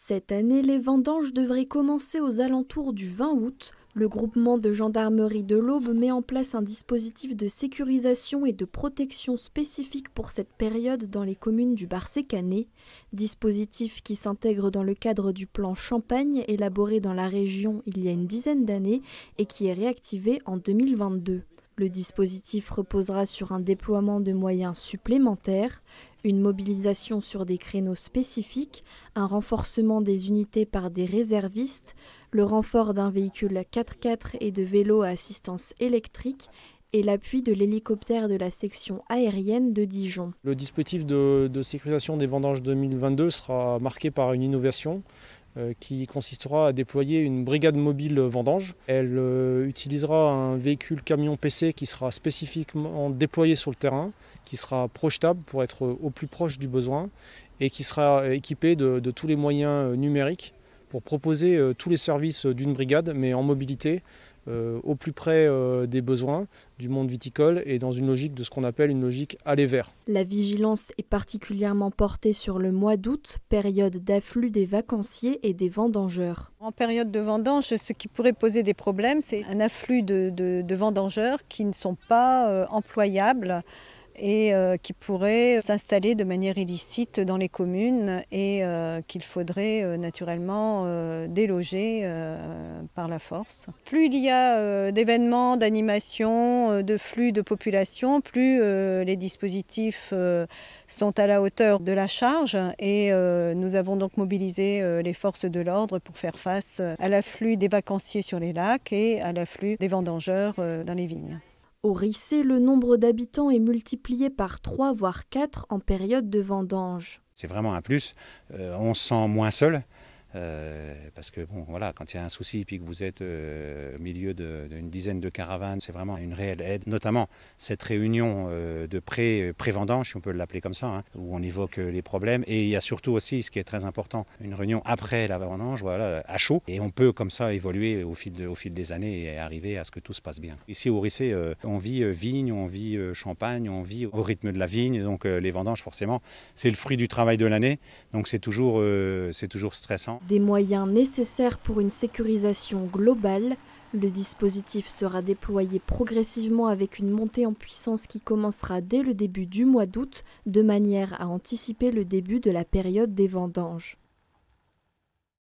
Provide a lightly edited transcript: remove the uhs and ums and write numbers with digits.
Cette année, les vendanges devraient commencer aux alentours du 20 août. Le groupement de gendarmerie de l'Aube met en place un dispositif de sécurisation et de protection spécifique pour cette période dans les communes du Bar-Sécané. Dispositif qui s'intègre dans le cadre du plan Champagne élaboré dans la région il y a une dizaine d'années et qui est réactivé en 2022. Le dispositif reposera sur un déploiement de moyens supplémentaires, une mobilisation sur des créneaux spécifiques, un renforcement des unités par des réservistes, le renfort d'un véhicule 4x4 et de vélos à assistance électrique et l'appui de l'hélicoptère de la section aérienne de Dijon. Le dispositif de sécurisation des vendanges 2022 sera marqué par une innovation qui consistera à déployer une brigade mobile vendange. Elle utilisera un véhicule camion PC qui sera spécifiquement déployé sur le terrain, qui sera projetable pour être au plus proche du besoin et qui sera équipé de tous les moyens numériques pour proposer tous les services d'une brigade, mais en mobilité, au plus près des besoins du monde viticole et dans une logique de ce qu'on appelle une logique aller vers. La vigilance est particulièrement portée sur le mois d'août, période d'afflux des vacanciers et des vendangeurs. En période de vendange, ce qui pourrait poser des problèmes, c'est un afflux de vendangeurs qui ne sont pas employables et qui pourraient s'installer de manière illicite dans les communes et qu'il faudrait naturellement déloger par la force. Plus il y a d'événements, d'animations, de flux de population, plus les dispositifs sont à la hauteur de la charge et nous avons donc mobilisé les forces de l'ordre pour faire face à l'afflux des vacanciers sur les lacs et à l'afflux des vendangeurs dans les vignes. Au Rissé, le nombre d'habitants est multiplié par 3 voire 4 en période de vendange. C'est vraiment un plus, on se sent moins seul. Parce que bon, voilà, quand il y a un souci et que vous êtes au milieu d'une dizaine de caravanes, c'est vraiment une réelle aide, notamment cette réunion de pré-vendange, si on peut l'appeler comme ça, hein, où on évoque les problèmes. Et il y a surtout aussi, ce qui est très important, une réunion après la vendange, voilà, à chaud. Et on peut comme ça évoluer au fil des années et arriver à ce que tout se passe bien. Ici au Rissé, on vit vigne, on vit champagne, on vit au rythme de la vigne. Donc les vendanges, forcément, c'est le fruit du travail de l'année. Donc c'est toujours stressant. Des moyens nécessaires pour une sécurisation globale. Le dispositif sera déployé progressivement avec une montée en puissance qui commencera dès le début du mois d'août, de manière à anticiper le début de la période des vendanges.